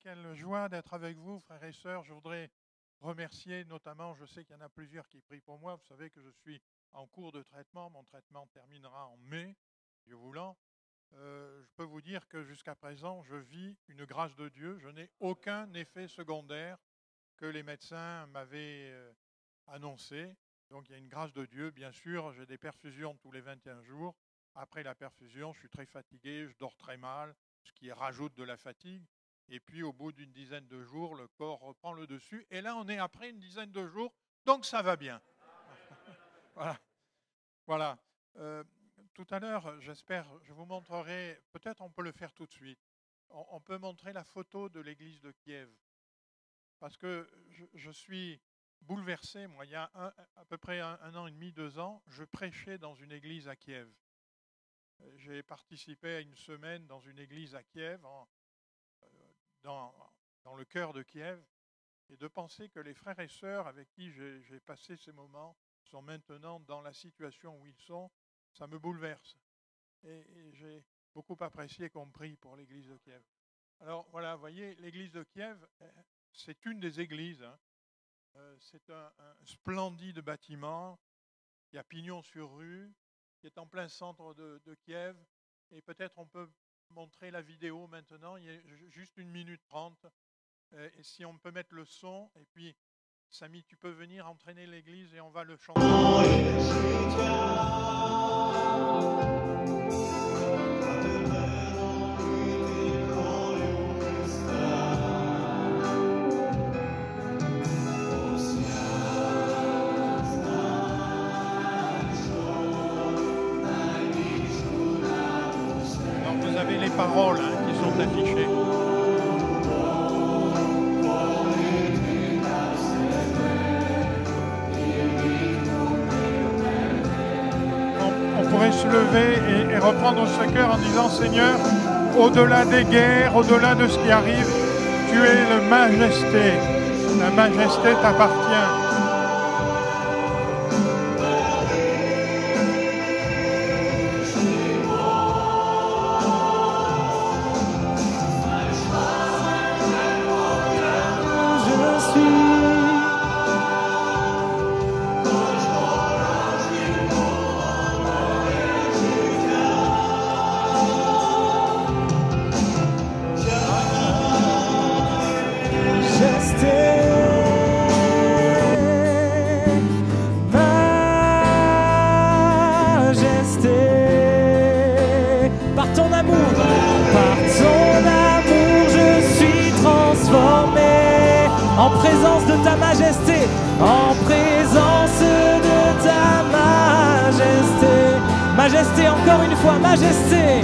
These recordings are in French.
Quelle joie d'être avec vous, frères et sœurs. Je voudrais remercier notamment, je sais qu'il y en a plusieurs qui prient pour moi. Vous savez que je suis en cours de traitement. Mon traitement terminera en mai, Dieu voulant. Je peux vous dire que jusqu'à présent, je vis une grâce de Dieu. Je n'ai aucun effet secondaire que les médecins m'avaient annoncé. Donc il y a une grâce de Dieu. Bien sûr, j'ai des perfusions tous les 21 jours. Après la perfusion, je suis très fatigué, je dors très mal, ce qui rajoute de la fatigue. Et puis, au bout d'une dizaine de jours, le corps reprend le dessus. Et là, on est après une dizaine de jours, donc ça va bien. Voilà. Voilà. Tout à l'heure, j'espère, je vous montrerai, peut-être on peut le faire tout de suite. On peut montrer la photo de l'église de Kiev. Parce que je suis bouleversé. Moi, il y a à peu près un an et demi, 2 ans, je prêchais dans une église à Kiev. J'ai participé à une semaine dans une église à Kiev, dans le cœur de Kiev, et de penser que les frères et sœurs avec qui j'ai passé ces moments sont maintenant dans la situation où ils sont, ça me bouleverse. Et j'ai beaucoup apprécié qu'on prie pour l'église de Kiev. Alors voilà, vous voyez, l'église de Kiev, c'est une des églises. C'est un splendide bâtiment qui a pignon sur rue, qui est en plein centre de Kiev. Et peut-être on peut montrer la vidéo maintenant. Il y a juste 1 minute 30. Et si on peut mettre le son, et puis Samy, tu peux venir entraîner l'église et on va le chanter. Alors vous avez les paroles qui sont affichées. On pourrait se lever et reprendre ce cœur en disant: Seigneur, au-delà des guerres, au-delà de ce qui arrive, tu es la majesté. La majesté t'appartient. En présence de ta majesté, en présence de ta majesté. Majesté, encore une fois, majesté.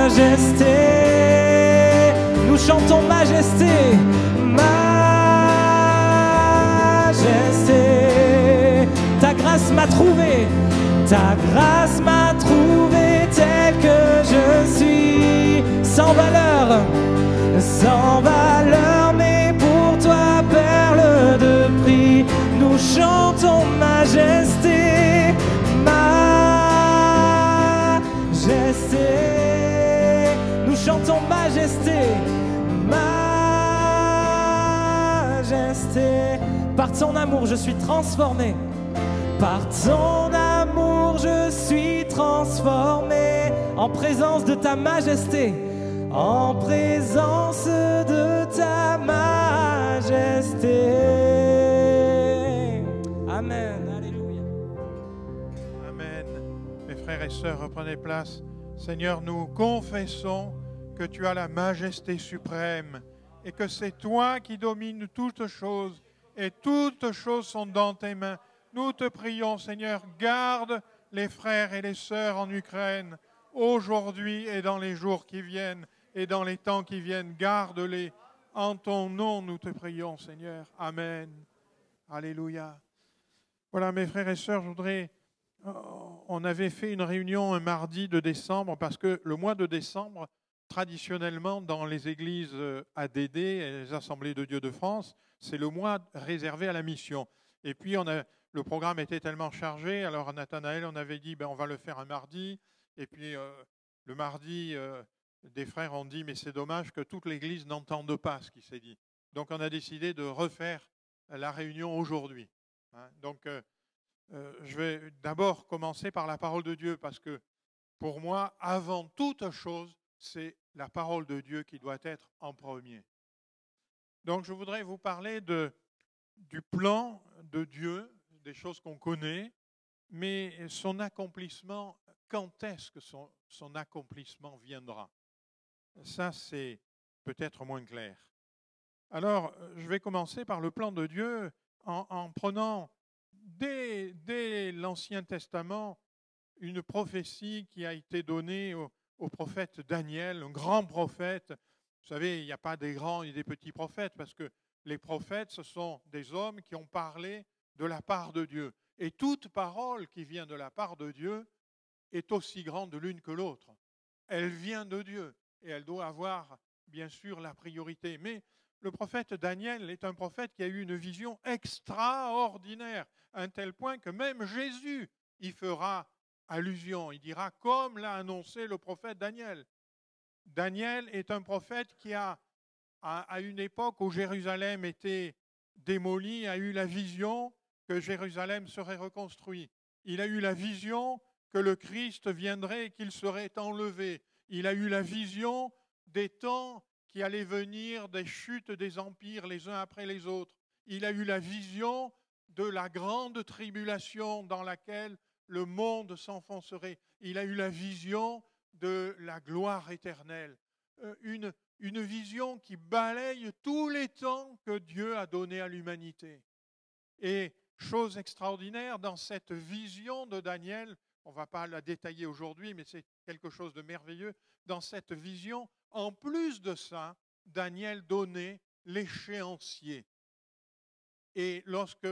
Majesté. Nous chantons majesté. Majesté. Ta grâce m'a trouvé. Ta grâce m'a trouvé tel que je suis, sans valeur. Sans valeur, mais pour toi, perle de prix, nous chantons majesté, majesté. Nous chantons majesté, majesté. Par ton amour, je suis transformé. Par ton amour, je suis transformé. En présence de ta majesté. En présence de ta majesté. Amen. Alléluia. Amen. Mes frères et sœurs, reprenez place. Seigneur, nous confessons que tu as la majesté suprême et que c'est toi qui domines toutes choses et toutes choses sont dans tes mains. Nous te prions, Seigneur, garde les frères et les sœurs en Ukraine aujourd'hui et dans les jours qui viennent. Et dans les temps qui viennent, garde-les. En ton nom, nous te prions, Seigneur. Amen. Alléluia. Voilà, mes frères et sœurs, on avait fait une réunion un mardi de décembre parce que le mois de décembre, traditionnellement, dans les églises ADD, les Assemblées de Dieu de France, c'est le mois réservé à la mission. Et puis, le programme était tellement chargé, alors à Nathanaël, on avait dit, on va le faire un mardi. Et puis, le mardi... des frères ont dit, mais c'est dommage que toute l'Église n'entende pas ce qui s'est dit. Donc on a décidé de refaire la réunion aujourd'hui. Donc je vais d'abord commencer par la parole de Dieu, parce que pour moi, avant toute chose, c'est la parole de Dieu qui doit être en premier. Donc je voudrais vous parler du plan de Dieu, des choses qu'on connaît, mais son accomplissement, quand est-ce que son accomplissement viendra? Ça, c'est peut-être moins clair. Alors, je vais commencer par le plan de Dieu en prenant dès l'Ancien Testament une prophétie qui a été donnée au prophète Daniel, un grand prophète. Vous savez, il n'y a pas des grands et des petits prophètes, parce que les prophètes, ce sont des hommes qui ont parlé de la part de Dieu. Et toute parole qui vient de la part de Dieu est aussi grande l'une que l'autre. Elle vient de Dieu et elle doit avoir, bien sûr, la priorité. Mais le prophète Daniel est un prophète qui a eu une vision extraordinaire, à un tel point que même Jésus y fera allusion. Il dira, comme l'a annoncé le prophète Daniel. Daniel est un prophète qui à une époque où Jérusalem était démolie, a eu la vision que Jérusalem serait reconstruit. Il a eu la vision que le Christ viendrait et qu'il serait enlevé. Il a eu la vision des temps qui allaient venir, des chutes des empires les uns après les autres. Il a eu la vision de la grande tribulation dans laquelle le monde s'enfoncerait. Il a eu la vision de la gloire éternelle. Une vision qui balaye tous les temps que Dieu a donnés à l'humanité. Et chose extraordinaire, dans cette vision de Daniel, on ne va pas la détailler aujourd'hui, mais c'est quelque chose de merveilleux, dans cette vision, en plus de ça, Daniel donnait l'échéancier. Et lorsque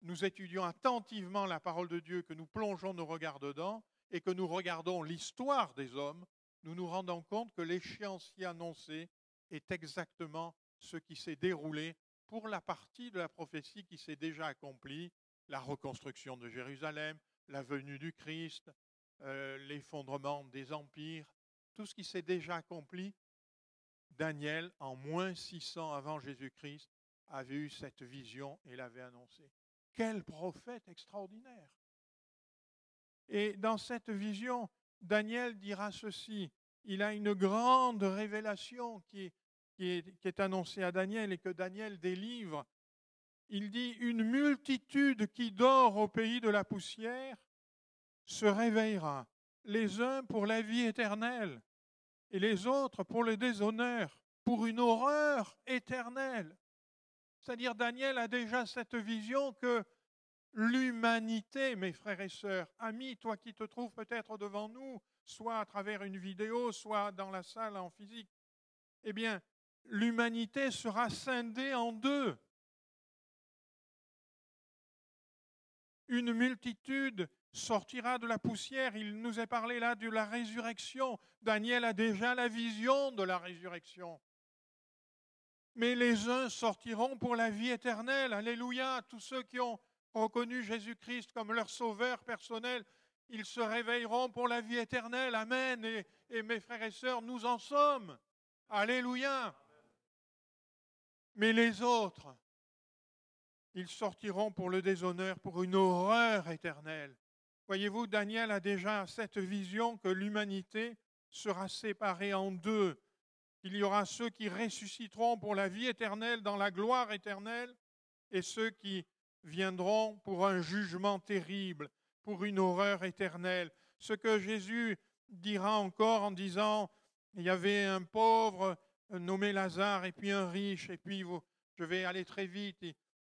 nous étudions attentivement la parole de Dieu, que nous plongeons nos regards dedans et que nous regardons l'histoire des hommes, nous nous rendons compte que l'échéancier annoncé est exactement ce qui s'est déroulé pour la partie de la prophétie qui s'est déjà accomplie, la reconstruction de Jérusalem, la venue du Christ, l'effondrement des empires, tout ce qui s'est déjà accompli. Daniel, en moins 600 avant Jésus-Christ, avait eu cette vision et l'avait annoncée. Quel prophète extraordinaire! Et dans cette vision, Daniel dira ceci. Il a une grande révélation qui est annoncée à Daniel et que Daniel délivre. Il dit, une multitude qui dort au pays de la poussière se réveillera, les uns pour la vie éternelle et les autres pour le déshonneur, pour une horreur éternelle. C'est-à-dire, Daniel a déjà cette vision que l'humanité, mes frères et sœurs, amis, toi qui te trouves peut-être devant nous, soit à travers une vidéo, soit dans la salle en physique, eh bien, l'humanité sera scindée en deux. Une multitude sortira de la poussière. Il nous est parlé là de la résurrection. Daniel a déjà la vision de la résurrection. Mais les uns sortiront pour la vie éternelle. Alléluia. Tous ceux qui ont reconnu Jésus-Christ comme leur sauveur personnel, ils se réveilleront pour la vie éternelle. Amen. Et mes frères et sœurs, nous en sommes. Alléluia. Mais les autres, ils sortiront pour le déshonneur, pour une horreur éternelle. Voyez-vous, Daniel a déjà cette vision que l'humanité sera séparée en deux. Il y aura ceux qui ressusciteront pour la vie éternelle, dans la gloire éternelle, et ceux qui viendront pour un jugement terrible, pour une horreur éternelle. Ce que Jésus dira encore en disant, il y avait un pauvre nommé Lazare et puis un riche, et puis je vais aller très vite.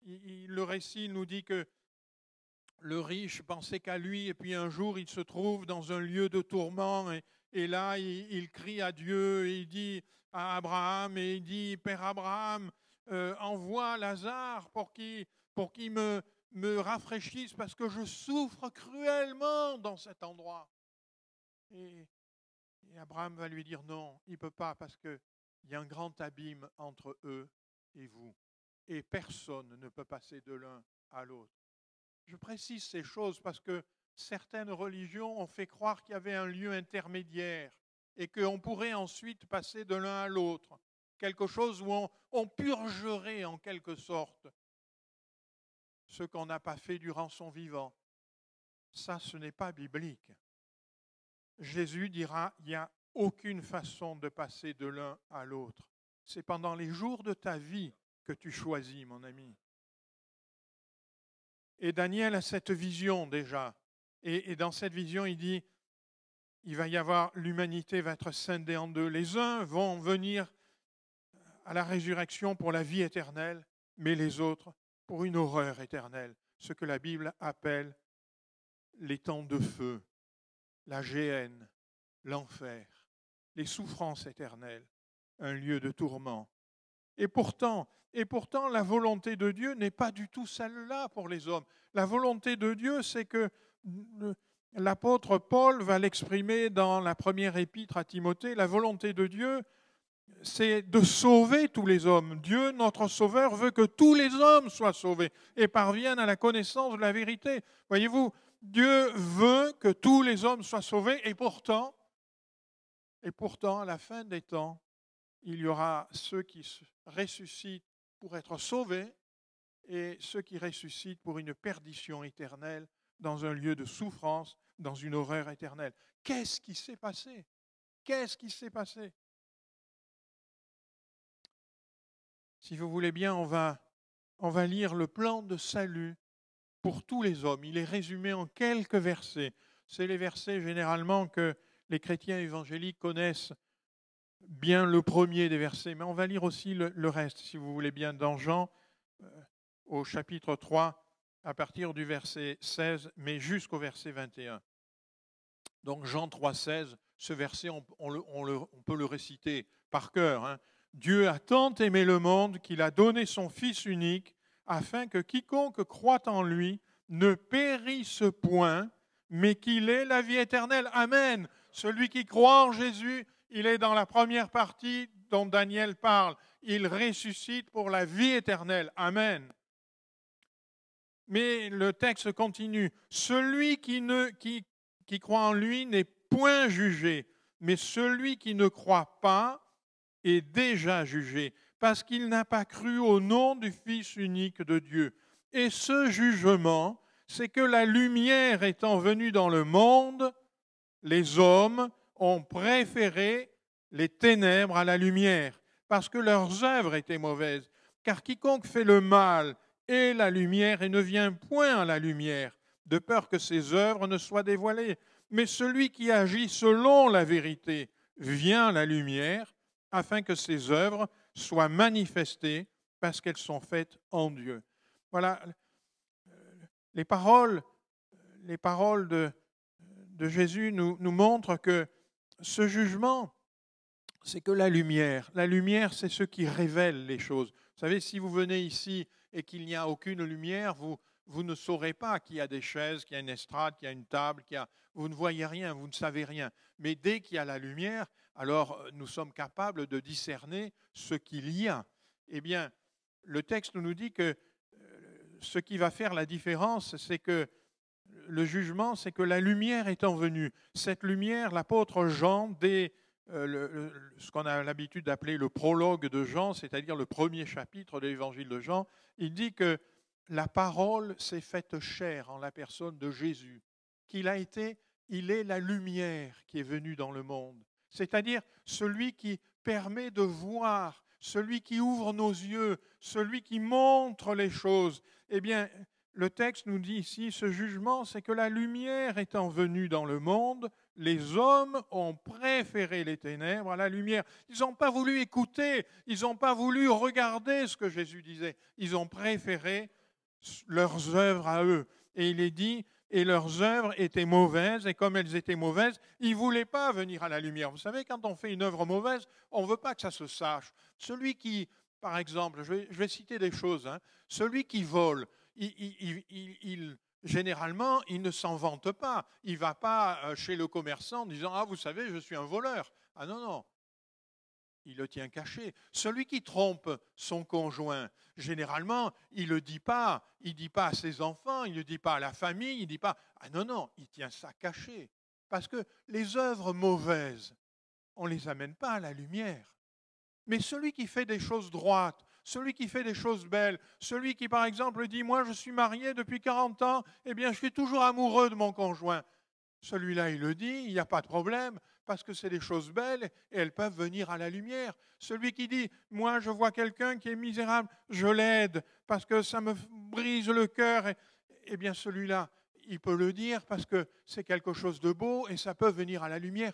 Le récit nous dit que le riche pensait qu'à lui, et puis un jour il se trouve dans un lieu de tourment, et là il crie à Dieu, et il dit à Abraham, et il dit, Père Abraham, envoie Lazare pour qu'il me rafraîchisse, parce que je souffre cruellement dans cet endroit. Et Abraham va lui dire non, il ne peut pas, parce qu'il y a un grand abîme entre eux et vous. Et personne ne peut passer de l'un à l'autre. Je précise ces choses parce que certaines religions ont fait croire qu'il y avait un lieu intermédiaire et qu'on pourrait ensuite passer de l'un à l'autre. Quelque chose où on purgerait en quelque sorte ce qu'on n'a pas fait durant son vivant. Ça, ce n'est pas biblique. Jésus dira, il n'y a aucune façon de passer de l'un à l'autre. C'est pendant les jours de ta vie que tu choisis, mon ami. Et Daniel a cette vision déjà. Et dans cette vision, il dit, il va y avoir, l'humanité va être scindée en deux. Les uns vont venir à la résurrection pour la vie éternelle, mais les autres pour une horreur éternelle, ce que la Bible appelle les temps de feu, la géhenne, l'enfer, les souffrances éternelles, un lieu de tourment. Et pourtant, la volonté de Dieu n'est pas du tout celle-là pour les hommes. La volonté de Dieu, c'est que l'apôtre Paul va l'exprimer dans la première épître à Timothée. La volonté de Dieu, c'est de sauver tous les hommes. Dieu, notre Sauveur, veut que tous les hommes soient sauvés et parviennent à la connaissance de la vérité. Voyez-vous, Dieu veut que tous les hommes soient sauvés et pourtant, à la fin des temps, il y aura ceux qui ressuscitent pour être sauvés et ceux qui ressuscitent pour une perdition éternelle dans un lieu de souffrance, dans une horreur éternelle. Qu'est-ce qui s'est passé? Qu'est-ce qui s'est passé? Si vous voulez bien, on va lire le plan de salut pour tous les hommes. Il est résumé en quelques versets. C'est les versets généralement que les chrétiens évangéliques connaissent bien, le premier des versets, mais on va lire aussi le reste, si vous voulez bien, dans Jean, au chapitre 3, à partir du verset 16, mais jusqu'au verset 21. Donc Jean 3, 16, ce verset, on peut le réciter par cœur. Hein. Dieu a tant aimé le monde qu'il a donné son Fils unique, afin que quiconque croit en lui ne périsse point, mais qu'il ait la vie éternelle. Amen. Celui qui croit en Jésus, il est dans la première partie dont Daniel parle. Il ressuscite pour la vie éternelle. Amen. Mais le texte continue. Celui qui croit en lui n'est point jugé, mais celui qui ne croit pas est déjà jugé, parce qu'il n'a pas cru au nom du Fils unique de Dieu. Et ce jugement, c'est que la lumière étant venue dans le monde, les hommes ont préféré les ténèbres à la lumière, parce que leurs œuvres étaient mauvaises. Car quiconque fait le mal est la lumière et ne vient point à la lumière, de peur que ses œuvres ne soient dévoilées. Mais celui qui agit selon la vérité vient à la lumière, afin que ses œuvres soient manifestées, parce qu'elles sont faites en Dieu. Voilà, les paroles de Jésus nous montrent que ce jugement, c'est que la lumière, c'est ce qui révèle les choses. Vous savez, si vous venez ici et qu'il n'y a aucune lumière, vous ne saurez pas qu'il y a des chaises, qu'il y a une estrade, qu'il y a une table, vous ne voyez rien, vous ne savez rien. Mais dès qu'il y a la lumière, alors nous sommes capables de discerner ce qu'il y a. Eh bien, le texte nous dit que ce qui va faire la différence, c'est que le jugement, c'est que la lumière étant venue, cette lumière, l'apôtre Jean, dès ce qu'on a l'habitude d'appeler le prologue de Jean, c'est-à-dire le premier chapitre de l'évangile de Jean, il dit que la parole s'est faite chair en la personne de Jésus, il est la lumière qui est venue dans le monde, c'est-à-dire celui qui permet de voir, celui qui ouvre nos yeux, celui qui montre les choses. Eh bien, le texte nous dit ici, ce jugement, c'est que la lumière étant venue dans le monde, les hommes ont préféré les ténèbres à la lumière. Ils n'ont pas voulu écouter, ils n'ont pas voulu regarder ce que Jésus disait. Ils ont préféré leurs œuvres à eux. Et il est dit, et leurs œuvres étaient mauvaises, et comme elles étaient mauvaises, ils ne voulaient pas venir à la lumière. Vous savez, quand on fait une œuvre mauvaise, on ne veut pas que ça se sache. Celui qui, par exemple, je vais citer des choses, hein, celui qui vole, généralement, il ne s'en vante pas. Il ne va pas chez le commerçant en disant « Ah, vous savez, je suis un voleur ». Ah non, non. Il le tient caché. Celui qui trompe son conjoint, généralement, il ne le dit pas. Il ne dit pas à ses enfants, il ne le dit pas à la famille, il ne dit pas... Ah non, non, il tient ça caché. Parce que les œuvres mauvaises, on ne les amène pas à la lumière. Mais celui qui fait des choses droites, celui qui fait des choses belles, celui qui, par exemple, dit « Moi, je suis marié depuis 40 ans, eh bien, je suis toujours amoureux de mon conjoint. » Celui-là, il le dit, il n'y a pas de problème, parce que c'est des choses belles et elles peuvent venir à la lumière. Celui qui dit « Moi, je vois quelqu'un qui est misérable, je l'aide, parce que ça me brise le cœur. » Eh bien, celui-là, il peut le dire parce que c'est quelque chose de beau et ça peut venir à la lumière.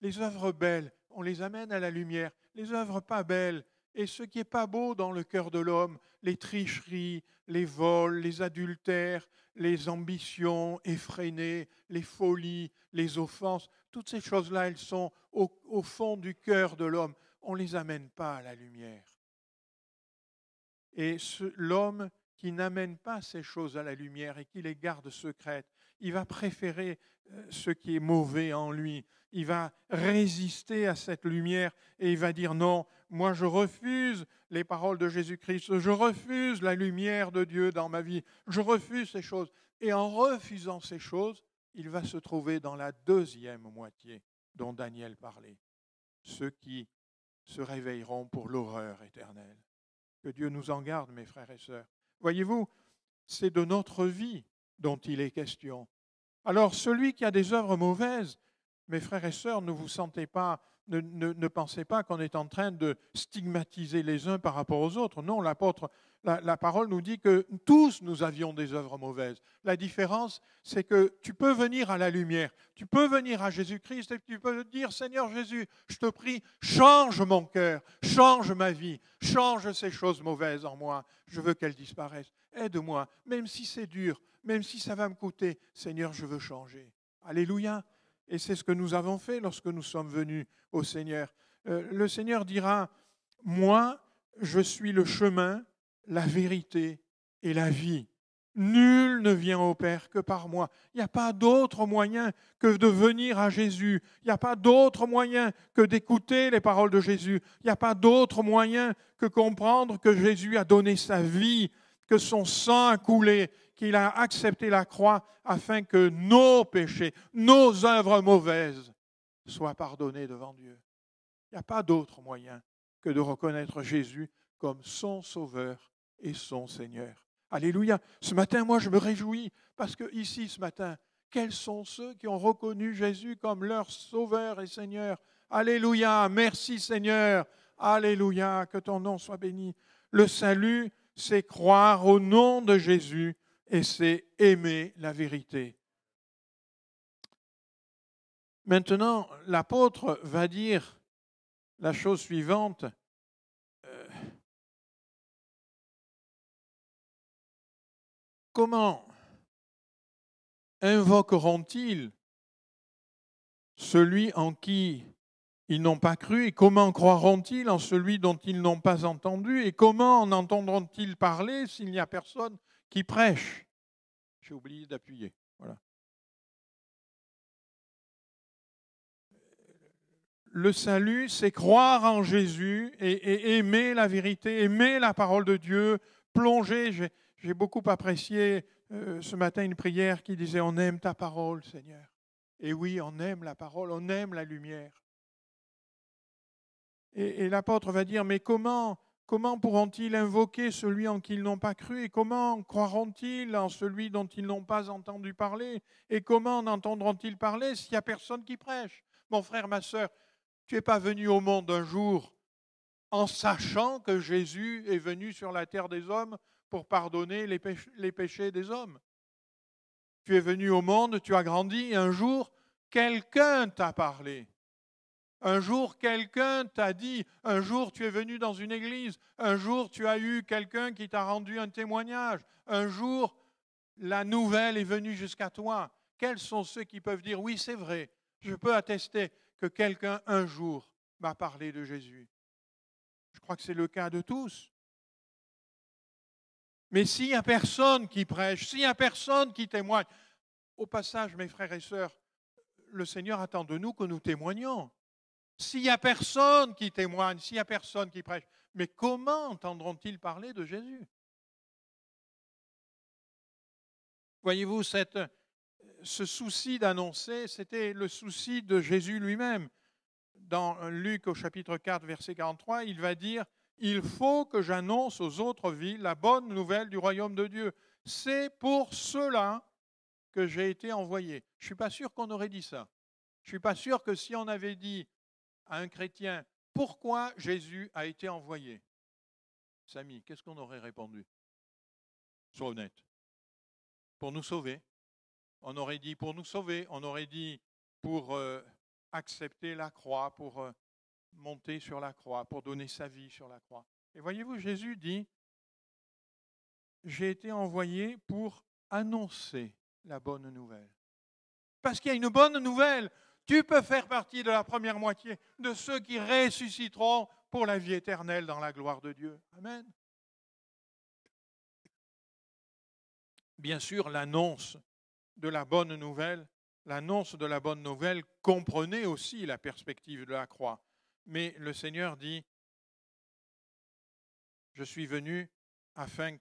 Les œuvres belles, on les amène à la lumière. Les œuvres pas belles et ce qui n'est pas beau dans le cœur de l'homme, les tricheries, les vols, les adultères, les ambitions effrénées, les folies, les offenses, toutes ces choses-là, elles sont au fond du cœur de l'homme. On ne les amène pas à la lumière. Et l'homme qui n'amène pas ces choses à la lumière et qui les garde secrètes, il va préférer ce qui est mauvais en lui. Il va résister à cette lumière et il va dire non, moi je refuse les paroles de Jésus-Christ, je refuse la lumière de Dieu dans ma vie, je refuse ces choses. Et en refusant ces choses, il va se trouver dans la deuxième moitié dont Daniel parlait, ceux qui se réveilleront pour l'horreur éternelle. Que Dieu nous en garde, mes frères et sœurs. Voyez-vous, c'est de notre vie dont il est question. Alors, celui qui a des œuvres mauvaises, mes frères et sœurs, ne pensez pas qu'on est en train de stigmatiser les uns par rapport aux autres. Non, la parole nous dit que tous nous avions des œuvres mauvaises. La différence, c'est que tu peux venir à la lumière, tu peux venir à Jésus-Christ et tu peux dire, Seigneur Jésus, je te prie, change mon cœur, change ma vie, change ces choses mauvaises en moi. Je veux qu'elles disparaissent. Aide-moi, même si c'est dur, même si ça va me coûter. Seigneur, je veux changer. Alléluia. Et c'est ce que nous avons fait lorsque nous sommes venus au Seigneur. Le Seigneur dira, moi, je suis le chemin, la vérité et la vie. Nul ne vient au Père que par moi. Il n'y a pas d'autre moyen que de venir à Jésus. Il n'y a pas d'autre moyen que d'écouter les paroles de Jésus. Il n'y a pas d'autre moyen que comprendre que Jésus a donné sa vie, que son sang a coulé, qu'il a accepté la croix afin que nos péchés, nos œuvres mauvaises soient pardonnées devant Dieu. Il n'y a pas d'autre moyen que de reconnaître Jésus comme son Sauveur et son Seigneur. Alléluia. Ce matin, moi, je me réjouis parce que ici, ce matin, quels sont ceux qui ont reconnu Jésus comme leur Sauveur et Seigneur? Alléluia. Merci Seigneur. Alléluia. Que ton nom soit béni. Le salut, c'est croire au nom de Jésus et c'est aimer la vérité. Maintenant, l'apôtre va dire la chose suivante. Comment invoqueront-ils celui en qui ils n'ont pas cru, et comment croiront-ils en celui dont ils n'ont pas entendu, et comment en entendront-ils parler s'il n'y a personne qui prêche? J'ai oublié d'appuyer. Voilà. Le salut, c'est croire en Jésus et aimer la vérité, aimer la parole de Dieu, plonger. J'ai beaucoup apprécié ce matin une prière qui disait « On aime ta parole, Seigneur ». Et oui, on aime la parole, on aime la lumière. Et l'apôtre va dire « Mais comment pourront-ils invoquer celui en qui ils n'ont pas cru? Et comment croiront-ils en celui dont ils n'ont pas entendu parler? Et comment en entendront-ils parler s'il n'y a personne qui prêche ?» Mon frère, ma sœur, tu n'es pas venu au monde un jour en sachant que Jésus est venu sur la terre des hommes pour pardonner les péchés des hommes. Tu es venu au monde, tu as grandi, et un jour, quelqu'un t'a parlé. Un jour, quelqu'un t'a dit, un jour, tu es venu dans une église, un jour, tu as eu quelqu'un qui t'a rendu un témoignage, un jour, la nouvelle est venue jusqu'à toi. Quels sont ceux qui peuvent dire, oui, c'est vrai, je peux attester que quelqu'un, un jour, m'a parlé de Jésus? Je crois que c'est le cas de tous. Mais s'il n'y a personne qui prêche, s'il n'y a personne qui témoigne, au passage, mes frères et sœurs, le Seigneur attend de nous que nous témoignions. S'il n'y a personne qui témoigne, s'il n'y a personne qui prêche, mais comment entendront-ils parler de Jésus? Voyez-vous, ce souci d'annoncer, c'était le souci de Jésus lui-même. dans Luc au chapitre 4, verset 43, il va dire « Il faut que j'annonce aux autres villes la bonne nouvelle du royaume de Dieu. C'est pour cela que j'ai été envoyé. » Je ne suis pas sûr qu'on aurait dit ça. Je ne suis pas sûr que si on avait dit à un chrétien « Pourquoi Jésus a été envoyé ?» Samy, qu'est-ce qu'on aurait répondu? Sois honnête. Pour nous sauver. On aurait dit pour nous sauver. On aurait dit pour accepter la croix, pour monter sur la croix, pour donner sa vie sur la croix. Et voyez-vous, Jésus dit « J'ai été envoyé pour annoncer la bonne nouvelle. » Parce qu'il y a une bonne nouvelle. Tu peux faire partie de la première moitié de ceux qui ressusciteront pour la vie éternelle dans la gloire de Dieu. Amen. Bien sûr, l'annonce de la bonne nouvelle comprenait aussi la perspective de la croix. Mais le Seigneur dit, je suis venu afin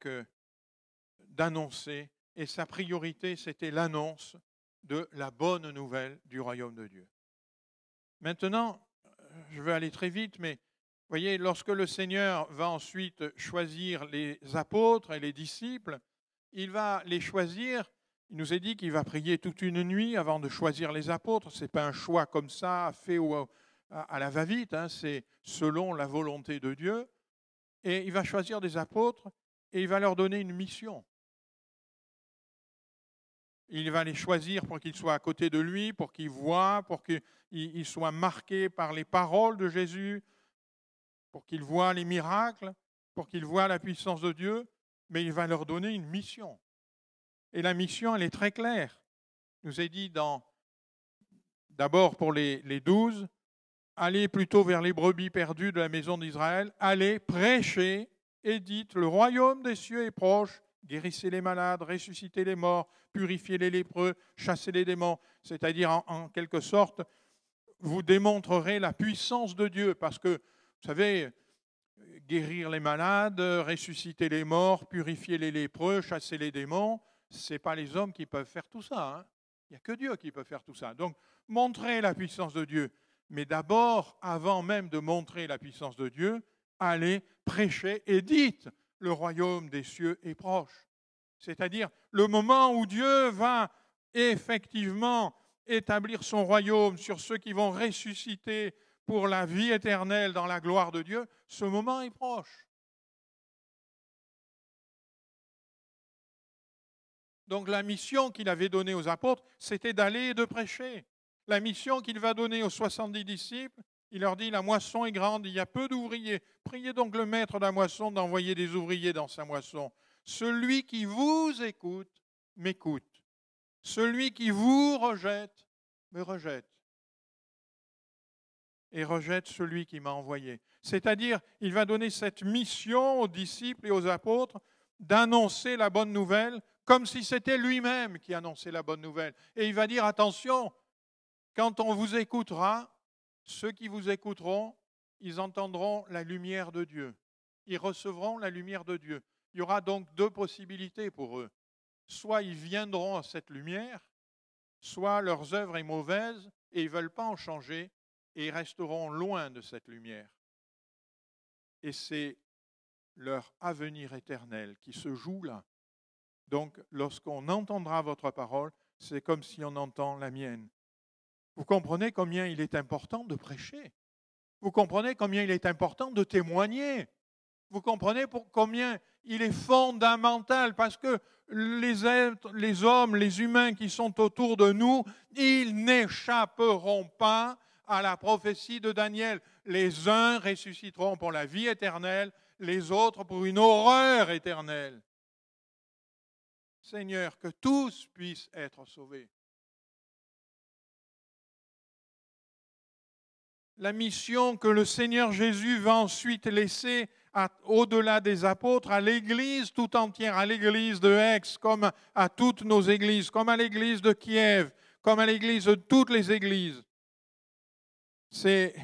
d'annoncer, et sa priorité, c'était l'annonce de la bonne nouvelle du royaume de Dieu. Maintenant, je vais aller très vite, mais voyez, lorsque le Seigneur va ensuite choisir les apôtres et les disciples, il va les choisir. Il nous est dit qu'il va prier toute une nuit avant de choisir les apôtres. Ce n'est pas un choix comme ça, fait à la va-vite, hein, c'est selon la volonté de Dieu. Et il va choisir des apôtres et il va leur donner une mission. Il va les choisir pour qu'ils soient à côté de lui, pour qu'ils voient, pour qu'ils soient marqués par les paroles de Jésus, pour qu'ils voient les miracles, pour qu'ils voient la puissance de Dieu, mais il va leur donner une mission. Et la mission, elle est très claire. Il nous est dit d'abord pour les 12, allez plutôt vers les brebis perdues de la maison d'Israël, allez prêcher et dites, le royaume des cieux est proche, guérissez les malades, ressuscitez les morts, purifiez les lépreux, chassez les démons. C'est-à-dire, en quelque sorte, vous démontrerez la puissance de Dieu. Parce que, vous savez, guérir les malades, ressusciter les morts, purifier les lépreux, chasser les démons, ce n'est pas les hommes qui peuvent faire tout ça. Hein. Il n'y a que Dieu qui peut faire tout ça. Donc, montrez la puissance de Dieu. Mais d'abord, avant même de montrer la puissance de Dieu, allez prêcher et dites, le royaume des cieux est proche. C'est-à-dire le moment où Dieu va effectivement établir son royaume sur ceux qui vont ressusciter pour la vie éternelle dans la gloire de Dieu, ce moment est proche. Donc la mission qu'il avait donnée aux apôtres, c'était d'aller et de prêcher. La mission qu'il va donner aux 70 disciples, il leur dit, la moisson est grande, il y a peu d'ouvriers. Priez donc le maître de la moisson d'envoyer des ouvriers dans sa moisson. Celui qui vous écoute, m'écoute. Celui qui vous rejette, me rejette. Et rejette celui qui m'a envoyé. C'est-à-dire, il va donner cette mission aux disciples et aux apôtres d'annoncer la bonne nouvelle comme si c'était lui-même qui annonçait la bonne nouvelle. Et il va dire, attention, quand on vous écoutera, ceux qui vous écouteront, ils entendront la lumière de Dieu. Ils recevront la lumière de Dieu. Il y aura donc deux possibilités pour eux. Soit ils viendront à cette lumière, soit leurs œuvres sont mauvaises et ils ne veulent pas en changer et ils resteront loin de cette lumière. Et c'est leur avenir éternel qui se joue là. Donc, lorsqu'on entendra votre parole, c'est comme si on entend la mienne. Vous comprenez combien il est important de prêcher. Vous comprenez combien il est important de témoigner. Vous comprenez combien il est fondamental parce que les hommes, les humains qui sont autour de nous, ils n'échapperont pas à la prophétie de Daniel. Les uns ressusciteront pour la vie éternelle, les autres pour une horreur éternelle. Seigneur, que tous puissent être sauvés. La mission que le Seigneur Jésus va ensuite laisser au-delà des apôtres, à l'Église tout entière, à l'Église de Aix, comme à toutes nos églises, comme à l'Église de Kiev, comme à l'Église de toutes les églises. C'est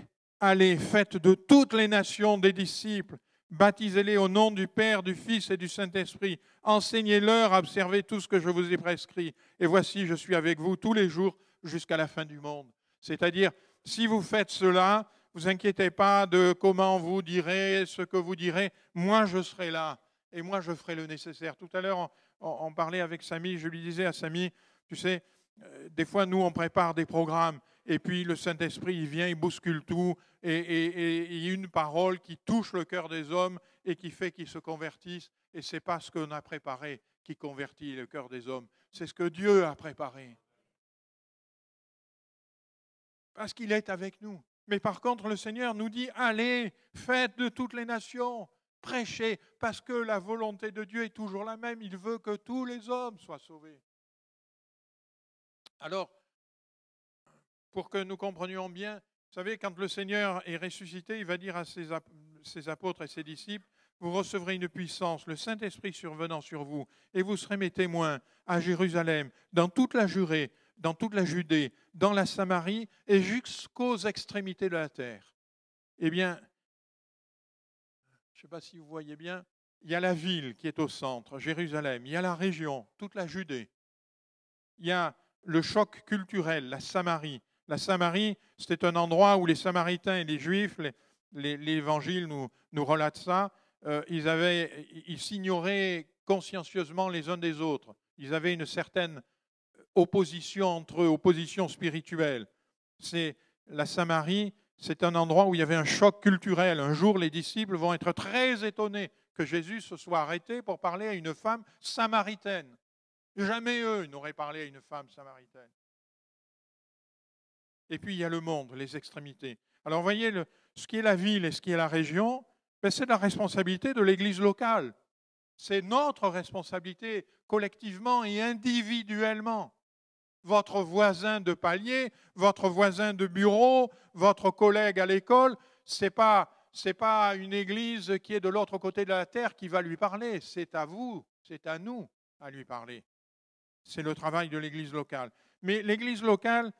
allez, faites de toutes les nations des disciples, baptisez-les au nom du Père, du Fils et du Saint-Esprit, enseignez-leur à observer tout ce que je vous ai prescrit. Et voici, je suis avec vous tous les jours jusqu'à la fin du monde. C'est-à-dire, si vous faites cela, vous inquiétez pas de comment vous direz, ce que vous direz. Moi, je serai là et moi, je ferai le nécessaire. Tout à l'heure, on parlait avec Samy, je lui disais à Samy, tu sais, des fois, nous, on prépare des programmes et puis le Saint-Esprit, il vient, il bouscule tout et il y a une parole qui touche le cœur des hommes et qui fait qu'ils se convertissent. Et ce n'est pas ce qu'on a préparé qui convertit le cœur des hommes, c'est ce que Dieu a préparé. Parce qu'il est avec nous. Mais par contre, le Seigneur nous dit, allez, faites de toutes les nations, prêchez, parce que la volonté de Dieu est toujours la même. Il veut que tous les hommes soient sauvés. Alors, pour que nous comprenions bien, vous savez, quand le Seigneur est ressuscité, il va dire à ses apôtres et ses disciples, vous recevrez une puissance, le Saint-Esprit survenant sur vous, et vous serez mes témoins à Jérusalem, dans toute la Judée, dans toute la Judée, dans la Samarie et jusqu'aux extrémités de la terre. Eh bien, je ne sais pas si vous voyez bien, il y a la ville qui est au centre, Jérusalem, il y a la région, toute la Judée. Il y a le choc culturel, la Samarie. La Samarie, c'était un endroit où les Samaritains et les Juifs, l'Évangile nous relate ça, ils s'ignoraient consciencieusement les uns des autres. Ils avaient une certaine opposition entre eux, opposition spirituelle. La Samarie, c'est un endroit où il y avait un choc culturel. Un jour, les disciples vont être très étonnés que Jésus se soit arrêté pour parler à une femme samaritaine. Jamais eux n'auraient parlé à une femme samaritaine. Et puis il y a le monde, les extrémités. Alors vous voyez, ce qui est la ville et ce qui est la région, c'est la responsabilité de l'Église locale. C'est notre responsabilité collectivement et individuellement. Votre voisin de palier, votre voisin de bureau, votre collègue à l'école, ce n'est pas une église qui est de l'autre côté de la terre qui va lui parler. C'est à vous, c'est à nous à lui parler. C'est le travail de l'église locale. Mais l'église locale,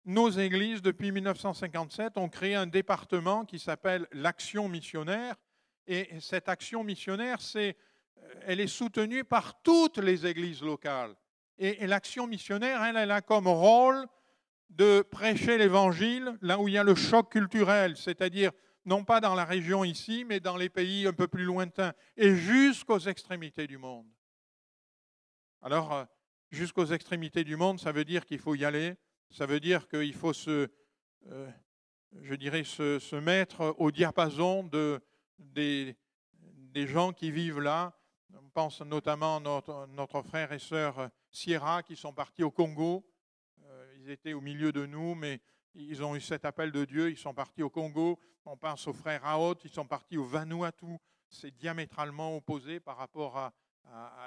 nos églises, depuis 1957, ont créé un département qui s'appelle l'action missionnaire. Et cette action missionnaire, elle est soutenue par toutes les églises locales. Et l'action missionnaire, elle a comme rôle de prêcher l'évangile là où il y a le choc culturel, c'est-à-dire non pas dans la région ici, mais dans les pays un peu plus lointains et jusqu'aux extrémités du monde. Alors, jusqu'aux extrémités du monde, ça veut dire qu'il faut y aller, ça veut dire qu'il faut se mettre au diapason des gens qui vivent là. On pense notamment à notre frère et sœur Sierra qui sont partis au Congo. Ils étaient au milieu de nous, mais ils ont eu cet appel de Dieu, ils sont partis au Congo. On pense aux frères Aot, ils sont partis au Vanuatu. C'est diamétralement opposé par rapport à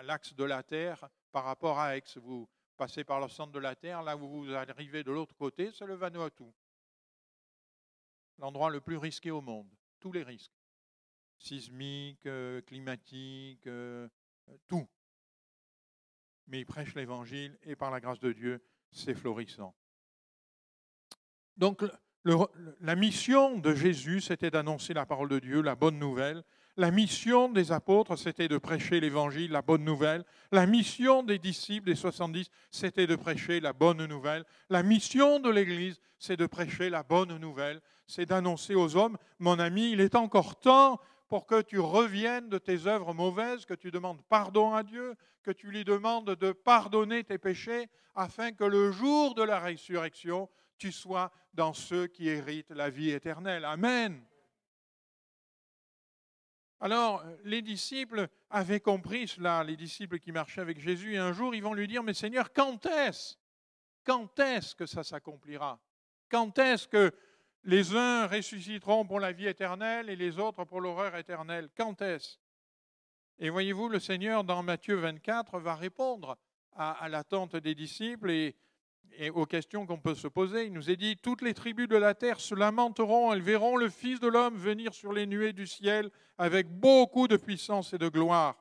l'axe de la Terre, par rapport à Aix. Vous passez par le centre de la Terre, là où vous arrivez de l'autre côté, c'est le Vanuatu. L'endroit le plus risqué au monde, tous les risques. Sismique, climatique, tout. Mais ils prêchent l'Évangile et par la grâce de Dieu, c'est florissant. Donc, la mission de Jésus, c'était d'annoncer la parole de Dieu, la bonne nouvelle. La mission des apôtres, c'était de prêcher l'Évangile, la bonne nouvelle. La mission des disciples, des 70, c'était de prêcher la bonne nouvelle. La mission de l'Église, c'est de prêcher la bonne nouvelle. C'est d'annoncer aux hommes, mon ami, il est encore temps pour que tu reviennes de tes œuvres mauvaises, que tu demandes pardon à Dieu, que tu lui demandes de pardonner tes péchés, afin que le jour de la résurrection, tu sois dans ceux qui héritent la vie éternelle. Amen. Alors, les disciples avaient compris cela, les disciples qui marchaient avec Jésus, et un jour, ils vont lui dire, mais Seigneur, quand est-ce que ça s'accomplira? Quand est-ce que les uns ressusciteront pour la vie éternelle et les autres pour l'horreur éternelle? Quand est-ce? Et voyez-vous, le Seigneur, dans Matthieu 24, va répondre à l'attente des disciples et aux questions qu'on peut se poser. Il nous est dit, toutes les tribus de la terre se lamenteront, elles verront le Fils de l'homme venir sur les nuées du ciel avec beaucoup de puissance et de gloire.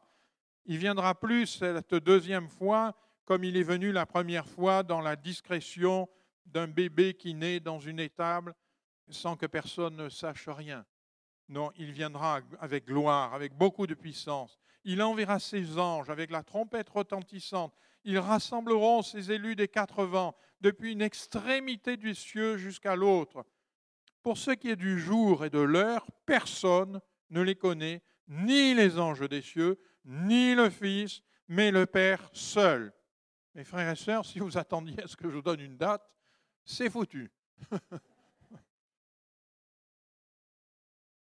Il viendra plus cette deuxième fois comme il est venu la première fois dans la discrétion d'un bébé qui naît dans une étable sans que personne ne sache rien. Non, il viendra avec gloire, avec beaucoup de puissance. Il enverra ses anges avec la trompette retentissante. Ils rassembleront ses élus des 4 vents, depuis une extrémité du ciel jusqu'à l'autre. Pour ce qui est du jour et de l'heure, personne ne les connaît, ni les anges des cieux, ni le Fils, mais le Père seul. Mes frères et sœurs, si vous attendiez à ce que je vous donne une date, c'est foutu.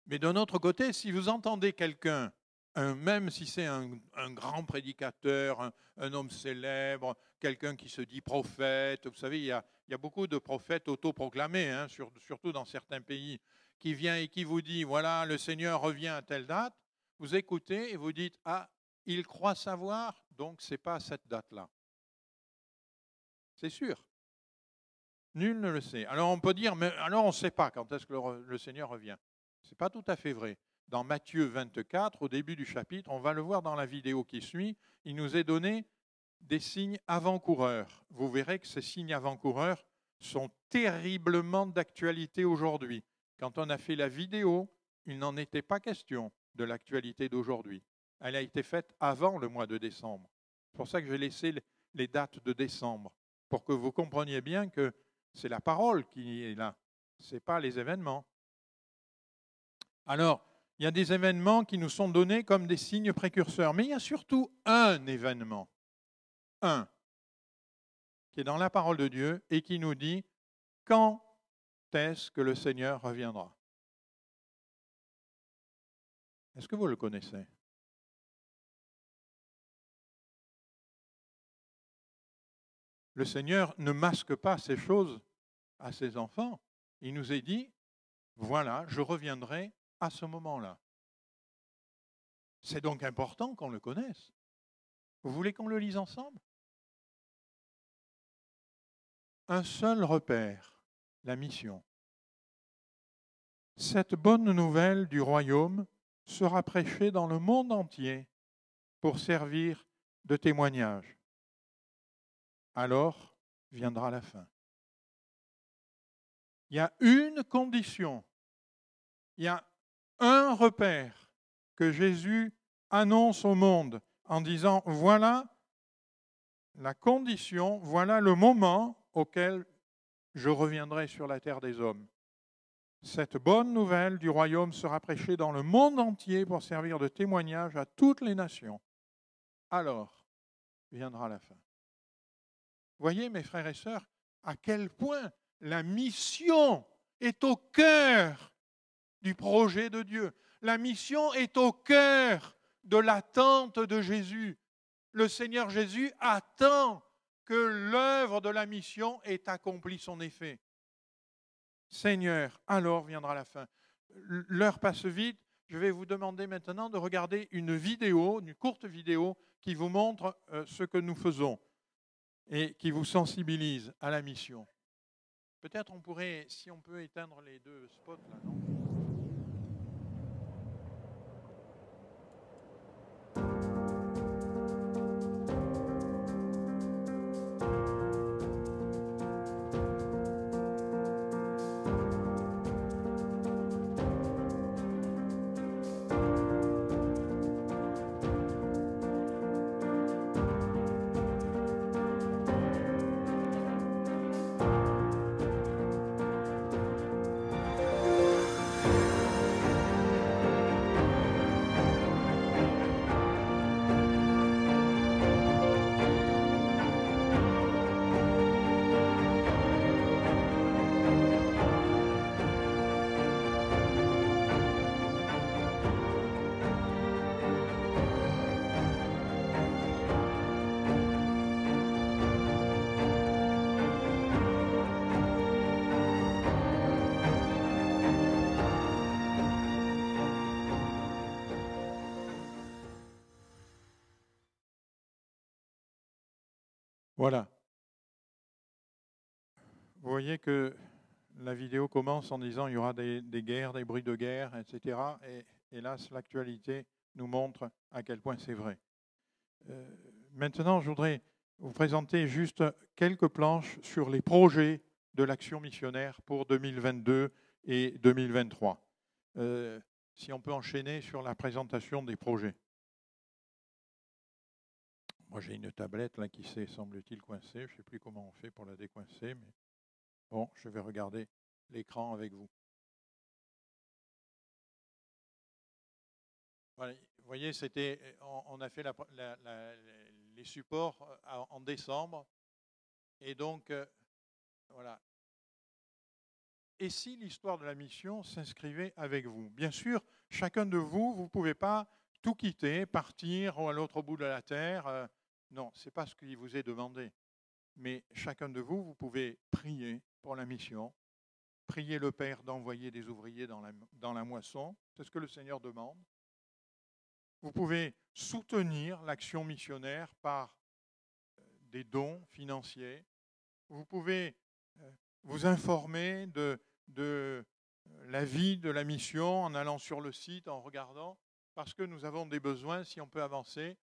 Mais d'un autre côté, si vous entendez quelqu'un, même si c'est un grand prédicateur, un homme célèbre, quelqu'un qui se dit prophète, vous savez, il y a beaucoup de prophètes autoproclamés, hein, surtout dans certains pays, qui vient et qui vous dit, voilà, le Seigneur revient à telle date, vous écoutez et vous dites, ah, il croit savoir, donc ce n'est pas à cette date-là. C'est sûr. Nul ne le sait. Alors on peut dire, mais alors on ne sait pas quand est-ce que le Seigneur revient. Ce n'est pas tout à fait vrai. Dans Matthieu 24, au début du chapitre, on va le voir dans la vidéo qui suit, il nous est donné des signes avant-coureurs. Vous verrez que ces signes avant-coureurs sont terriblement d'actualité aujourd'hui. Quand on a fait la vidéo, il n'en était pas question de l'actualité d'aujourd'hui. Elle a été faite avant le mois de décembre. C'est pour ça que j'ai laissé les dates de décembre, pour que vous compreniez bien que c'est la parole qui est là, ce n'est pas les événements. Alors, il y a des événements qui nous sont donnés comme des signes précurseurs, mais il y a surtout un événement, qui est dans la parole de Dieu et qui nous dit quand est-ce que le Seigneur reviendra. Est-ce que vous le connaissez? Le Seigneur ne masque pas ces choses à ses enfants. Il nous est dit, voilà, je reviendrai à ce moment-là. C'est donc important qu'on le connaisse. Vous voulez qu'on le lise ensemble? Un seul repère, la mission. Cette bonne nouvelle du royaume sera prêchée dans le monde entier pour servir de témoignage. Alors viendra la fin. Il y a une condition, il y a un repère que Jésus annonce au monde en disant, voilà la condition, voilà le moment auquel je reviendrai sur la terre des hommes. Cette bonne nouvelle du royaume sera prêchée dans le monde entier pour servir de témoignage à toutes les nations. Alors viendra la fin. Voyez, mes frères et sœurs, à quel point la mission est au cœur du projet de Dieu. La mission est au cœur de l'attente de Jésus. Le Seigneur Jésus attend que l'œuvre de la mission ait accompli son effet. Seigneur, alors viendra la fin. L'heure passe vite. Je vais vous demander maintenant de regarder une vidéo, une courte vidéo qui vous montre ce que nous faisons et qui vous sensibilise à la mission. Peut-être on pourrait, si on peut éteindre les deux spots là, non ? Voilà. Vous voyez que la vidéo commence en disant il y aura des guerres, des bruits de guerre, etc. Et hélas, l'actualité nous montre à quel point c'est vrai. Maintenant, je voudrais vous présenter juste quelques planches sur les projets de l'action missionnaire pour 2022 et 2023. Si on peut enchaîner sur la présentation des projets. Moi, j'ai une tablette là qui s'est, semble-t-il, coincée. Je ne sais plus comment on fait pour la décoincer, mais bon, je vais regarder l'écran avec vous. Voilà, vous voyez, on a fait les supports en décembre. Et donc, voilà. Et si l'histoire de la mission s'inscrivait avec vous? Bien sûr, chacun de vous, vous ne pouvez pas tout quitter, partir à l'autre bout de la terre. Non, ce n'est pas ce qui vous est demandé. Mais chacun de vous, vous pouvez prier pour la mission, prier le Père d'envoyer des ouvriers dans la moisson. C'est ce que le Seigneur demande. Vous pouvez soutenir l'action missionnaire par des dons financiers. Vous pouvez vous informer de la vie de la mission en allant sur le site, en regardant, parce que nous avons des besoins, si on peut avancer.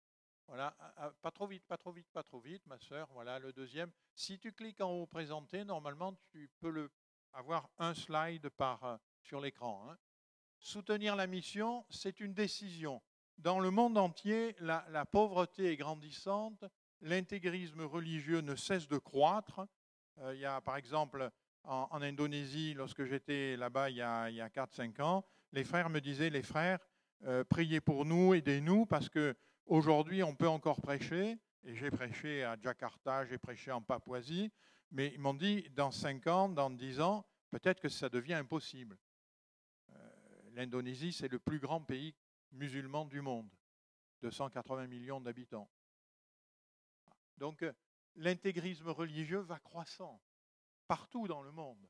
Voilà, pas trop vite, pas trop vite, pas trop vite, ma sœur. Voilà, le deuxième. Si tu cliques en haut présenter, normalement, tu peux avoir un slide sur l'écran. Hein. Soutenir la mission, c'est une décision. Dans le monde entier, la pauvreté est grandissante, l'intégrisme religieux ne cesse de croître. Il y a, par exemple, en Indonésie, lorsque j'étais là-bas il y a 4-5 ans, les frères me disaient, les frères, priez pour nous, aidez-nous, parce qu'aujourd'hui, on peut encore prêcher. Et j'ai prêché à Jakarta, j'ai prêché en Papouasie, mais ils m'ont dit, dans 5 ans, dans 10 ans, peut-être que ça devient impossible. L'Indonésie, c'est le plus grand pays musulman du monde, 280 millions d'habitants. Donc, l'intégrisme religieux va croissant partout dans le monde.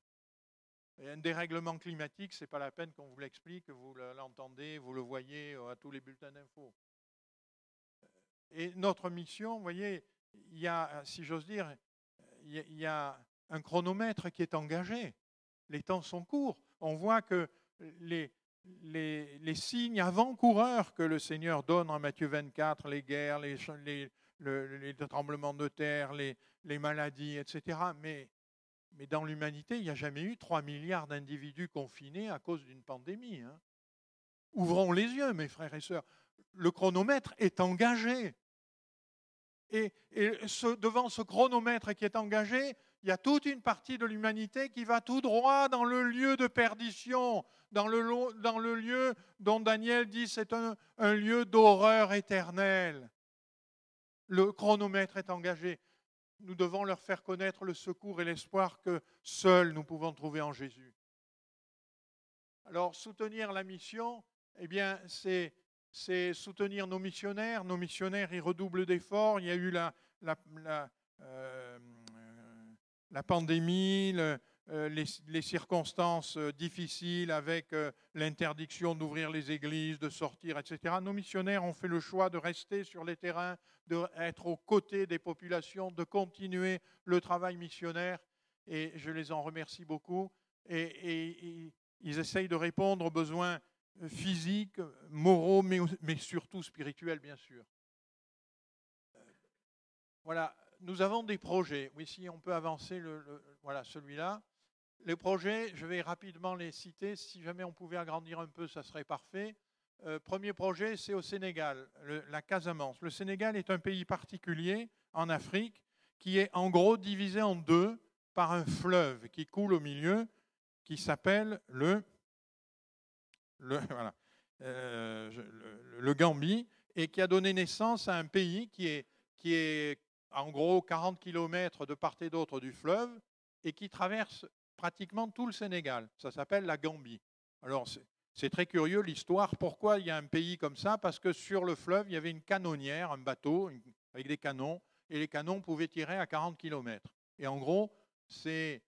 Et un dérèglement climatique, ce n'est pas la peine qu'on vous l'explique, vous l'entendez, vous le voyez à tous les bulletins d'infos. Et notre mission, vous voyez, il y a, si j'ose dire, il y a un chronomètre qui est engagé. Les temps sont courts. On voit que les signes avant-coureurs que le Seigneur donne en Matthieu 24, les guerres, les tremblements de terre, les maladies, etc. Mais dans l'humanité, il n'y a jamais eu 3 milliards d'individus confinés à cause d'une pandémie. Hein. Ouvrons les yeux, mes frères et sœurs. Le chronomètre est engagé. Et devant ce chronomètre qui est engagé, il y a toute une partie de l'humanité qui va tout droit dans le lieu de perdition, dans le lieu dont Daniel dit c'est un lieu d'horreur éternelle. Le chronomètre est engagé. Nous devons leur faire connaître le secours et l'espoir que seuls nous pouvons trouver en Jésus. Alors, soutenir la mission, eh bien, c'est soutenir nos missionnaires. Nos missionnaires, ils redoublent d'efforts. Il y a eu la pandémie, les circonstances difficiles avec l'interdiction d'ouvrir les églises, de sortir, etc. Nos missionnaires ont fait le choix de rester sur les terrains, d'être aux côtés des populations, de continuer le travail missionnaire. Et je les en remercie beaucoup. Et ils essayent de répondre aux besoins physiques, moraux, mais surtout spirituels, bien sûr. Voilà, nous avons des projets. Oui, si on peut avancer, voilà, celui-là. Les projets, je vais rapidement les citer. Si jamais on pouvait agrandir un peu, ça serait parfait. Premier projet, c'est au Sénégal, la Casamance. Le Sénégal est un pays particulier en Afrique qui est en gros divisé en deux par un fleuve qui coule au milieu, qui s'appelle le Gambie, et qui a donné naissance à un pays qui est en gros 40 km de part et d'autre du fleuve et qui traverse pratiquement tout le Sénégal. Ça s'appelle la Gambie. Alors, c'est très curieux l'histoire. Pourquoi il y a un pays comme ça? Parce que sur le fleuve, il y avait une canonnière, un bateau avec des canons, et les canons pouvaient tirer à 40 km. Et en gros, c'est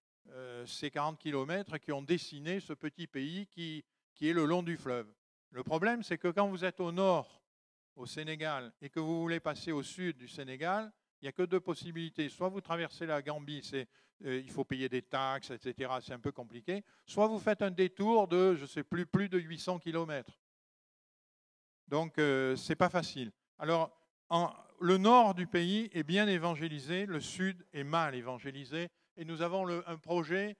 ces 40 km qui ont dessiné ce petit pays qui est le long du fleuve. Le problème, c'est que quand vous êtes au nord, au Sénégal, et que vous voulez passer au sud du Sénégal, il n'y a que deux possibilités. Soit vous traversez la Gambie, il faut payer des taxes, etc. C'est un peu compliqué. Soit vous faites un détour de, je ne sais plus de 800 km. Donc, ce n'est pas facile. Alors, le nord du pays est bien évangélisé, le sud est mal évangélisé. Et nous avons un projet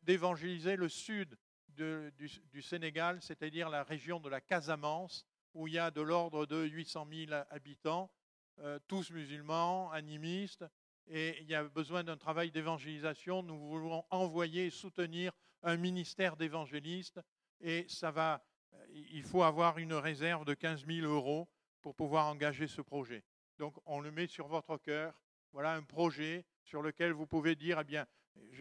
d'évangéliser le sud du Sénégal, c'est-à-dire la région de la Casamance, où il y a de l'ordre de 800 000 habitants, tous musulmans, animistes, et il y a besoin d'un travail d'évangélisation. Nous voulons envoyer et soutenir un ministère d'évangélistes, et ça va il faut avoir une réserve de 15 000 € pour pouvoir engager ce projet. Donc, on le met sur votre cœur. Voilà un projet sur lequel vous pouvez dire, eh bien,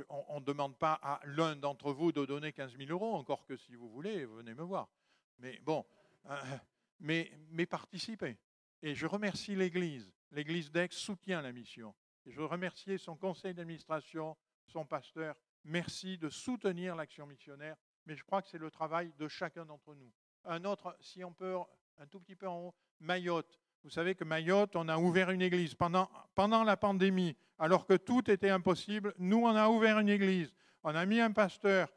on ne demande pas à l'un d'entre vous de donner 15 000 €, encore que si vous voulez, venez me voir. Mais bon, mais participez. Et je remercie l'Église. L'Église d'Aix soutient la mission. Et je remercie son conseil d'administration, son pasteur. Merci de soutenir l'action missionnaire. Mais je crois que c'est le travail de chacun d'entre nous. Un autre, si on peut, un tout petit peu en haut, Mayotte. Vous savez que Mayotte, on a ouvert une église pendant la pandémie, alors que tout était impossible. Nous, on a ouvert une église. On a mis un pasteur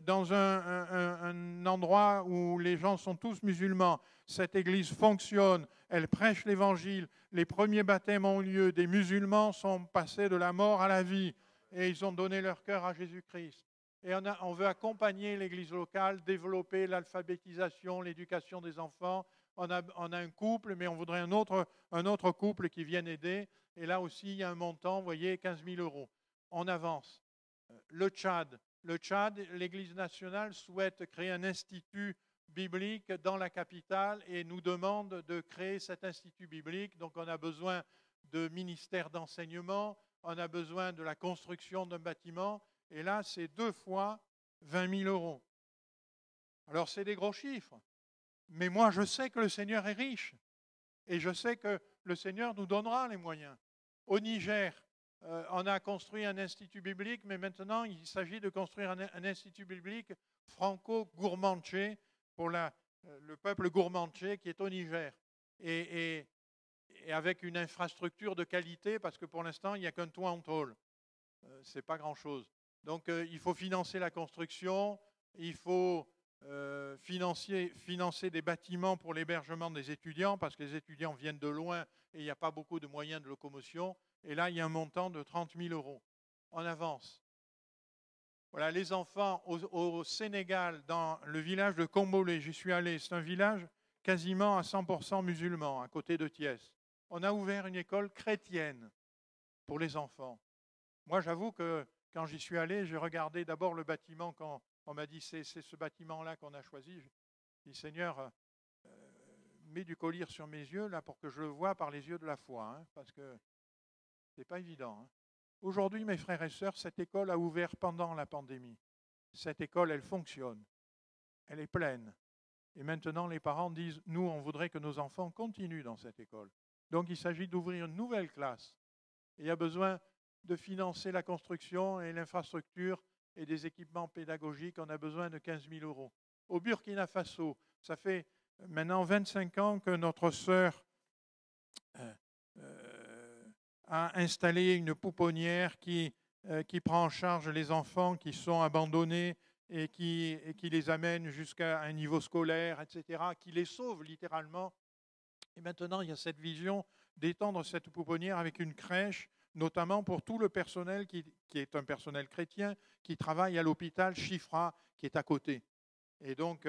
dans un endroit où les gens sont tous musulmans. Cette église fonctionne, elle prêche l'évangile. Les premiers baptêmes ont eu lieu. Des musulmans sont passés de la mort à la vie et ils ont donné leur cœur à Jésus-Christ. Et on veut accompagner l'église locale, développer l'alphabétisation, l'éducation des enfants. On a un couple, mais on voudrait un autre couple qui vienne aider. Et là aussi, il y a un montant, vous voyez, 15 000 €. On avance. Le Tchad, l'Église nationale souhaite créer un institut biblique dans la capitale et nous demande de créer cet institut biblique. Donc, on a besoin de ministère d'enseignement, on a besoin de la construction d'un bâtiment. Et là, c'est 2 fois 20 000 €. Alors, c'est des gros chiffres. Mais moi, je sais que le Seigneur est riche. Et je sais que le Seigneur nous donnera les moyens. Au Niger, on a construit un institut biblique, mais maintenant, il s'agit de construire un institut biblique franco-gourmandché pour le peuple gourmandché qui est au Niger. Et avec une infrastructure de qualité, parce que pour l'instant, il n'y a qu'un toit en tôle. Ce n'est pas grand-chose. Donc, il faut financer la construction, il faut financer des bâtiments pour l'hébergement des étudiants, parce que les étudiants viennent de loin et il n'y a pas beaucoup de moyens de locomotion. Et là, il y a un montant de 30 000 €. On avance. Voilà, les enfants au Sénégal, dans le village de Kombolé, j'y suis allé, c'est un village quasiment à 100% musulman, à côté de Thiès. On a ouvert une école chrétienne pour les enfants. Moi, j'avoue que quand j'y suis allé, j'ai regardé d'abord le bâtiment. Quand on m'a dit c'est ce bâtiment-là qu'on a choisi, j'ai dit Seigneur, mets du collier sur mes yeux là pour que je le voie par les yeux de la foi, hein, parce que c'est pas évident. Hein. Aujourd'hui, mes frères et sœurs, cette école a ouvert pendant la pandémie. Cette école, elle fonctionne, elle est pleine. Et maintenant, les parents disent nous, on voudrait que nos enfants continuent dans cette école. Donc, il s'agit d'ouvrir une nouvelle classe. Et il y a besoin de financer la construction et l'infrastructure et des équipements pédagogiques. On a besoin de 15 000 €. Au Burkina Faso, ça fait maintenant 25 ans que notre sœur a installé une pouponnière qui prend en charge les enfants qui sont abandonnés et qui les amène jusqu'à un niveau scolaire, etc., qui les sauve littéralement. Et maintenant, il y a cette vision d'étendre cette pouponnière avec une crèche, notamment pour tout le personnel qui est un personnel chrétien, qui travaille à l'hôpital Chifra, qui est à côté. Et donc,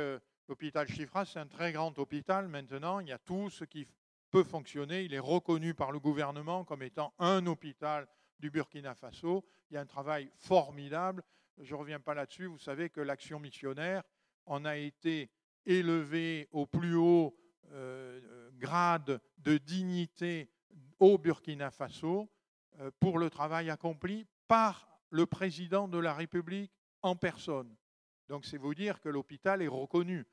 l'hôpital Chifra, c'est un très grand hôpital maintenant. Il y a tout ce qui peut fonctionner. Il est reconnu par le gouvernement comme étant un hôpital du Burkina Faso. Il y a un travail formidable. Je ne reviens pas là-dessus. Vous savez que l'action missionnaire, on a été élevé au plus haut grade de dignité au Burkina Faso pour le travail accompli par le président de la République en personne. Donc, c'est vous dire que l'hôpital est reconnu.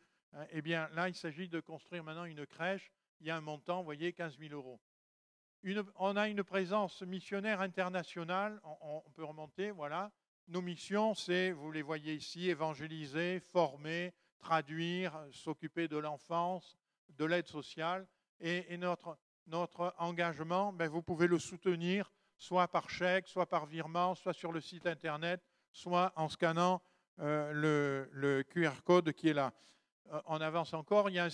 Eh bien, là, il s'agit de construire maintenant une crèche. Il y a un montant, vous voyez, 15 000 €. On a une présence missionnaire internationale. On peut remonter, voilà. Nos missions, c'est, vous les voyez ici, évangéliser, former, traduire, s'occuper de l'enfance, de l'aide sociale. Et notre engagement, vous pouvez le soutenir, soit par chèque, soit par virement, soit sur le site Internet, soit en scannant le QR code qui est là. On avance encore. Il y a un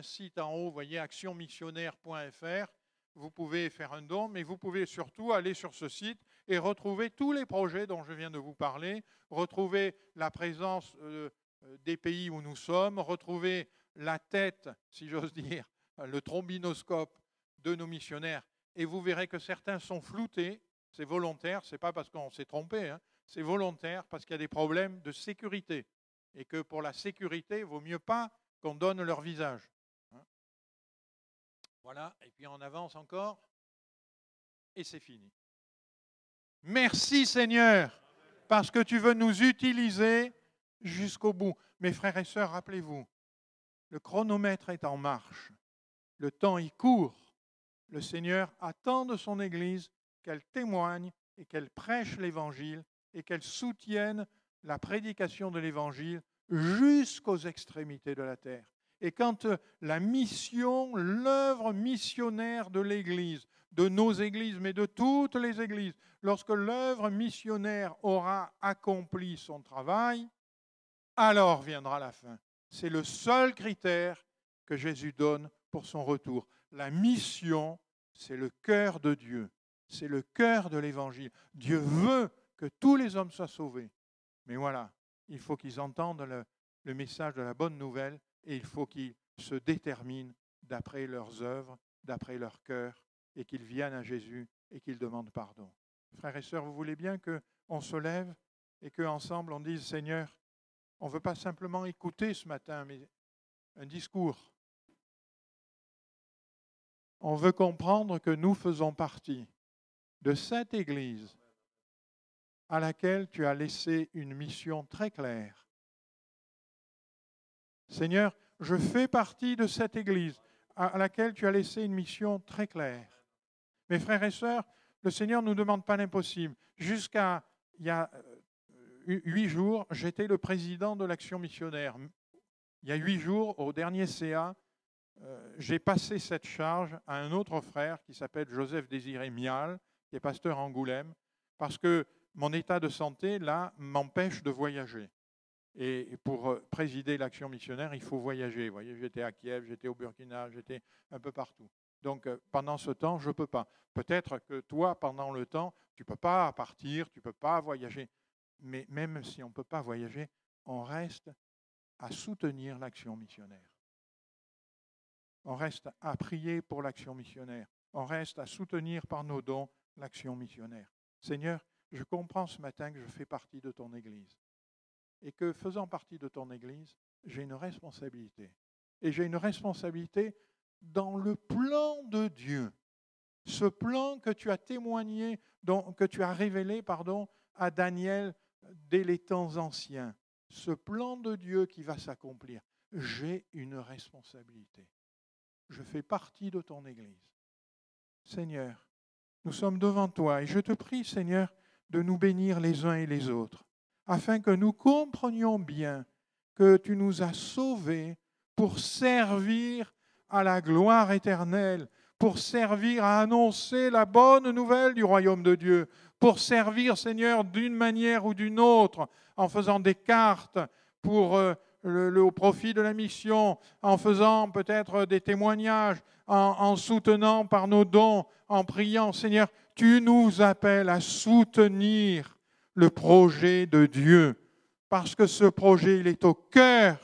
site en haut, vous voyez, actionmissionnaire.fr. Vous pouvez faire un don, mais vous pouvez surtout aller sur ce site et retrouver tous les projets dont je viens de vous parler, retrouver la présence des pays où nous sommes, retrouver la tête, si j'ose dire, le trombinoscope de nos missionnaires. Et vous verrez que certains sont floutés, c'est volontaire, ce n'est pas parce qu'on s'est trompé, hein, c'est volontaire parce qu'il y a des problèmes de sécurité. Et que pour la sécurité, il ne vaut mieux pas qu'on donne leur visage. Voilà, et puis on avance encore, et c'est fini. Merci Seigneur, parce que tu veux nous utiliser jusqu'au bout. Mes frères et sœurs, rappelez-vous, le chronomètre est en marche, le temps y court. Le Seigneur attend de son Église qu'elle témoigne et qu'elle prêche l'Évangile et qu'elle soutienne la prédication de l'Évangile jusqu'aux extrémités de la terre. Et quand la mission, l'œuvre missionnaire de l'Église, de nos églises, mais de toutes les églises, lorsque l'œuvre missionnaire aura accompli son travail, alors viendra la fin. C'est le seul critère que Jésus donne pour son retour. La mission, c'est le cœur de Dieu, c'est le cœur de l'Évangile. Dieu veut que tous les hommes soient sauvés. Mais voilà, il faut qu'ils entendent le message de la bonne nouvelle et il faut qu'ils se déterminent d'après leurs œuvres, d'après leur cœur, et qu'ils viennent à Jésus et qu'ils demandent pardon. Frères et sœurs, vous voulez bien qu'on se lève et qu'ensemble on dise, Seigneur, on ne veut pas simplement écouter ce matin, mais un discours. On veut comprendre que nous faisons partie de cette Église à laquelle tu as laissé une mission très claire. Seigneur, je fais partie de cette Église à laquelle tu as laissé une mission très claire. Mes frères et sœurs, le Seigneur ne nous demande pas l'impossible. Jusqu'à il y a 8 jours, j'étais le président de l'Action missionnaire. Il y a 8 jours, au dernier CA, j'ai passé cette charge à un autre frère qui s'appelle Joseph Désiré Mial, qui est pasteur à Angoulême, parce que mon état de santé, là, m'empêche de voyager. Et pour présider l'action missionnaire, il faut voyager. Vous voyez, j'étais à Kiev, j'étais au Burkina, j'étais un peu partout. Donc, pendant ce temps, je ne peux pas. Peut-être que toi, pendant le temps, tu ne peux pas partir, tu ne peux pas voyager. Mais même si on ne peut pas voyager, on reste à soutenir l'action missionnaire. On reste à prier pour l'action missionnaire. On reste à soutenir par nos dons l'action missionnaire. Seigneur, je comprends ce matin que je fais partie de ton Église. Et que faisant partie de ton Église, j'ai une responsabilité. Et j'ai une responsabilité dans le plan de Dieu. Ce plan que tu as témoigné, que tu as révélé, à Daniel dès les temps anciens. Ce plan de Dieu qui va s'accomplir. J'ai une responsabilité. Je fais partie de ton Église. Seigneur, nous sommes devant toi et je te prie, Seigneur, de nous bénir les uns et les autres, afin que nous comprenions bien que tu nous as sauvés pour servir à la gloire éternelle, pour servir à annoncer la bonne nouvelle du royaume de Dieu, pour servir, Seigneur, d'une manière ou d'une autre, en faisant des cartes pour au profit de la mission, en faisant peut-être des témoignages, en soutenant par nos dons, en priant. Seigneur, tu nous appelles à soutenir le projet de Dieu, parce que ce projet, il est au cœur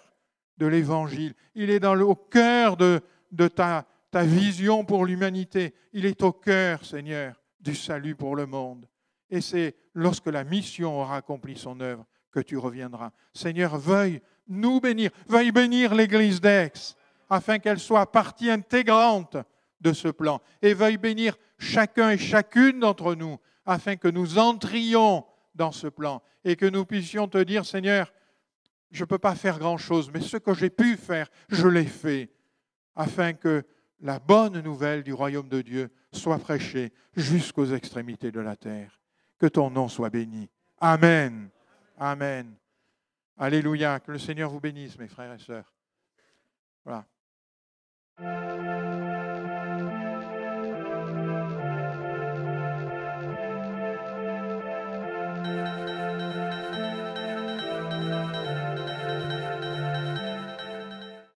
de l'Évangile, il est au cœur de ta vision pour l'humanité, il est au cœur, Seigneur, du salut pour le monde. Et c'est lorsque la mission aura accompli son œuvre que tu reviendras. Seigneur, veuille nous bénir, veuille bénir l'Église d'Aix, afin qu'elle soit partie intégrante de ce plan, et veuille bénir chacun et chacune d'entre nous, afin que nous entrions dans ce plan, et que nous puissions te dire, Seigneur, je ne peux pas faire grand-chose, mais ce que j'ai pu faire, je l'ai fait, afin que la bonne nouvelle du royaume de Dieu soit prêchée jusqu'aux extrémités de la terre. Que ton nom soit béni. Amen. Amen. Alléluia. Que le Seigneur vous bénisse, mes frères et sœurs. Voilà.